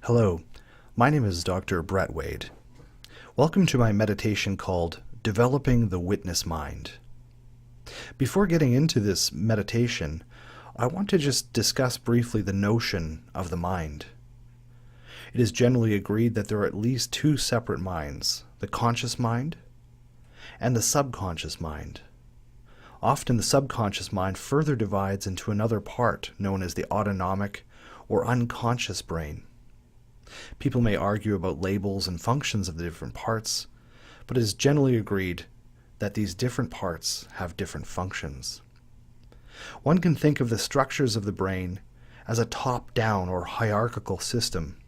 Hello, my name is Dr. Brett Wade. Welcome to my meditation called Developing the Witness Mind. Before getting into this meditation, I want to just discuss briefly the notion of the mind. It is generally agreed that there are at least two separate minds, the conscious mind and the subconscious mind. Often the subconscious mind further divides into another part known as the autonomic or unconscious brain. People may argue about labels and functions of the different parts, but it is generally agreed that these different parts have different functions. One can think of the structures of the brain as a top-down or hierarchical system.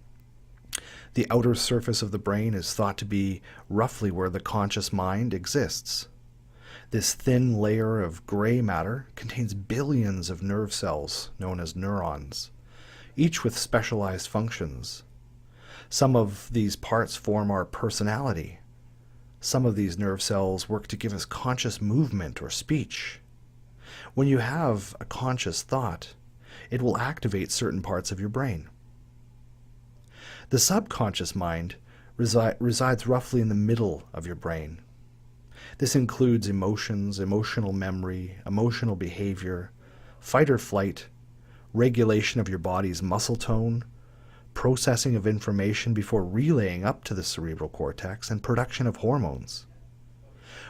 The outer surface of the brain is thought to be roughly where the conscious mind exists. This thin layer of gray matter contains billions of nerve cells known as neurons, each with specialized functions. Some of these parts form our personality. Some of these nerve cells work to give us conscious movement or speech. When you have a conscious thought, it will activate certain parts of your brain. The subconscious mind resides roughly in the middle of your brain. This includes emotions, emotional memory, emotional behavior, fight or flight, regulation of your body's muscle tone, processing of information before relaying up to the cerebral cortex, and production of hormones.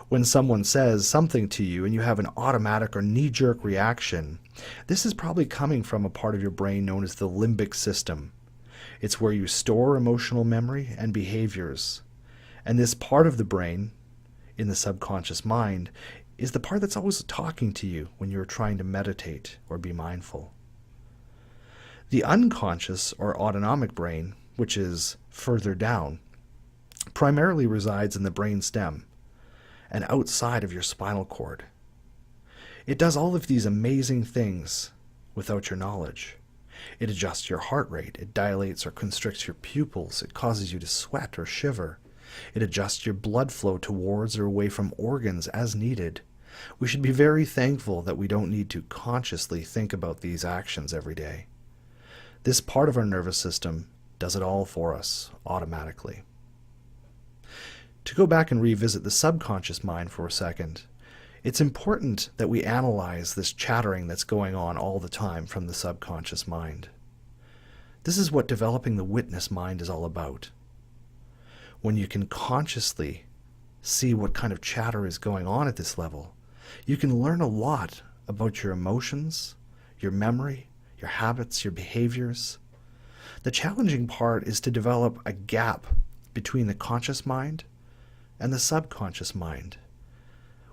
When someone says something to you and you have an automatic or knee-jerk reaction, this is probably coming from a part of your brain known as the limbic system. It's where you store emotional memory and behaviors. And this part of the brain, in the subconscious mind, is the part that's always talking to you when you're trying to meditate or be mindful. The unconscious or autonomic brain, which is further down, primarily resides in the brain stem and outside of your spinal cord. It does all of these amazing things without your knowledge. It adjusts your heart rate, it dilates or constricts your pupils, it causes you to sweat or shiver. It adjusts your blood flow towards or away from organs as needed. We should be very thankful that we don't need to consciously think about these actions every day. This part of our nervous system does it all for us automatically. To go back and revisit the subconscious mind for a second, it's important that we analyze this chattering that's going on all the time from the subconscious mind. This is what developing the witness mind is all about. When you can consciously see what kind of chatter is going on at this level, you can learn a lot about your emotions, your memory, your habits, your behaviors. The challenging part is to develop a gap between the conscious mind and the subconscious mind.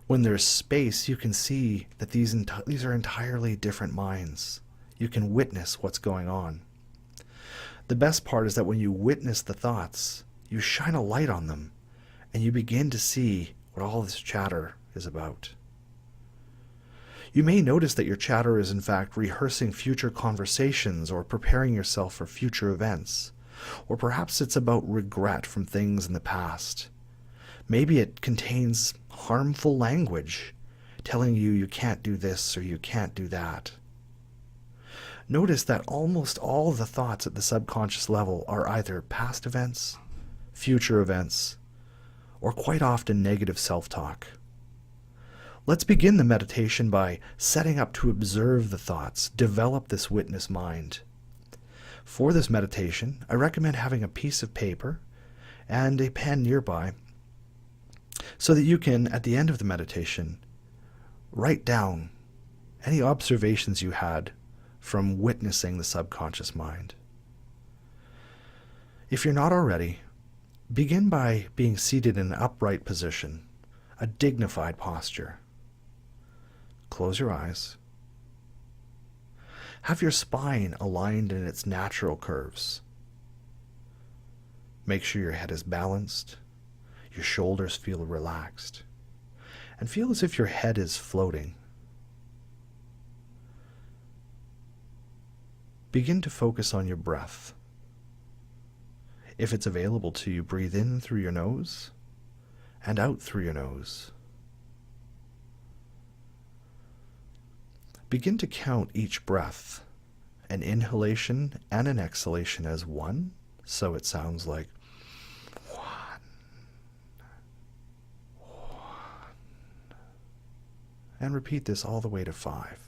When there's space, you can see that these are entirely different minds. You can witness what's going on. The best part is that when you witness the thoughts, you shine a light on them, and you begin to see what all this chatter is about. You may notice that your chatter is in fact rehearsing future conversations or preparing yourself for future events. Or perhaps it's about regret from things in the past. Maybe it contains harmful language, telling you you can't do this or you can't do that. Notice that almost all the thoughts at the subconscious level are either past events, future events, or quite often negative self-talk. Let's begin the meditation by setting up to observe the thoughts, develop this witness mind. For this meditation, I recommend having a piece of paper and a pen nearby so that you can, at the end of the meditation, write down any observations you had from witnessing the subconscious mind. If you're not already, begin by being seated in an upright position, a dignified posture. Close your eyes. Have your spine aligned in its natural curves. Make sure your head is balanced, your shoulders feel relaxed, and feel as if your head is floating. Begin to focus on your breath. If it's available to you, breathe in through your nose and out through your nose. Begin to count each breath, an inhalation and an exhalation, as 1, So it sounds like 1, 1. And repeat this all the way to 5.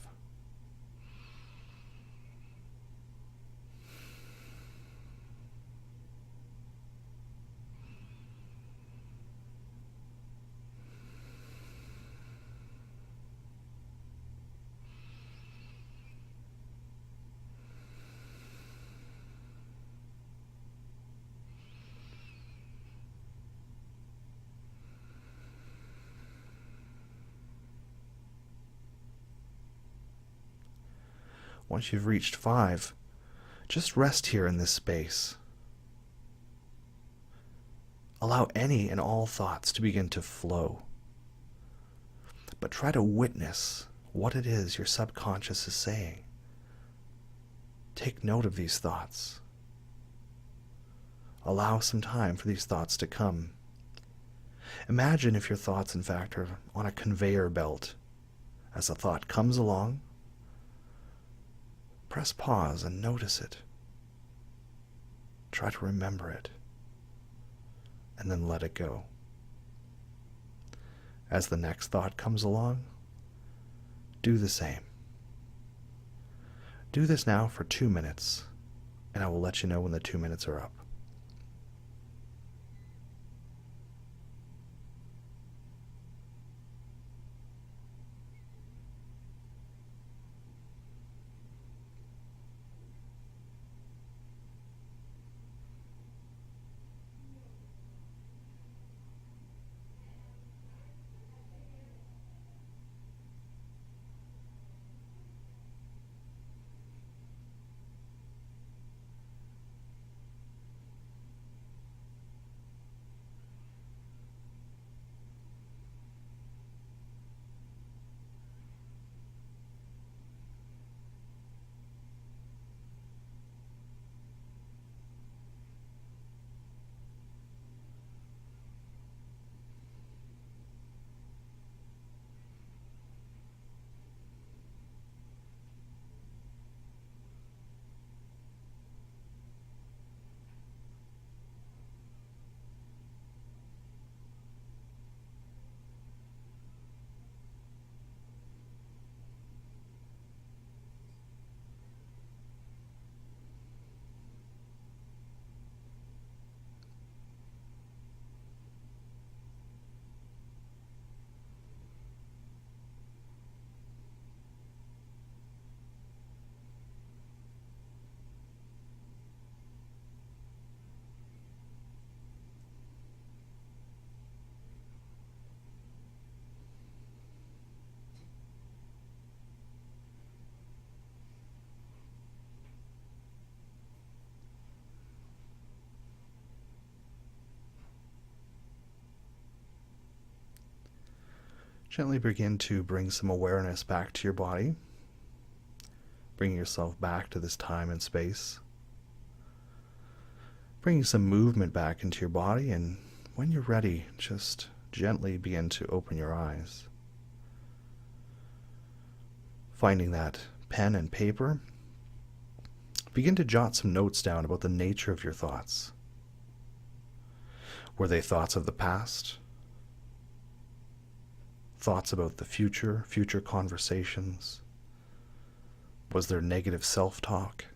Once you've reached 5, just rest here in this space. Allow any and all thoughts to begin to flow. But try to witness what it is your subconscious is saying. Take note of these thoughts. Allow some time for these thoughts to come. Imagine if your thoughts, in fact, are on a conveyor belt. As a thought comes along, press pause and notice it. Try to remember it, and then let it go. As the next thought comes along, do the same. Do this now for 2 minutes, and I will let you know when the 2 minutes are up. Gently begin to bring some awareness back to your body, bringing yourself back to this time and space, bringing some movement back into your body, and when you're ready, just gently begin to open your eyes. Finding that pen and paper, begin to jot some notes down about the nature of your thoughts. Were they thoughts of the past? Thoughts about the future conversations? Was there negative self-talk?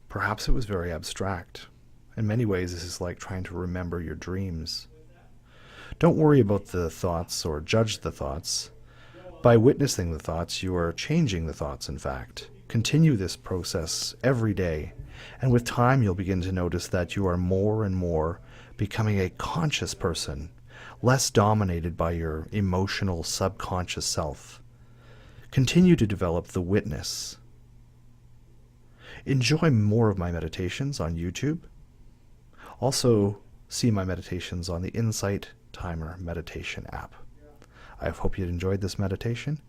Perhaps it was very abstract. In many ways, this is like trying to remember your dreams. Don't worry about the thoughts or judge the thoughts. By witnessing the thoughts, you are changing the thoughts, in fact. Continue this process every day, and with time you'll begin to notice that you are more and more becoming a conscious person, less dominated by your emotional subconscious self. Continue to develop the witness. Enjoy more of my meditations on YouTube. Also, see my meditations on the Insight Timer meditation app. I hope you enjoyed this meditation,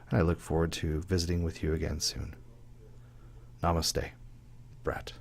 and I look forward to visiting with you again soon. Namaste, Brett.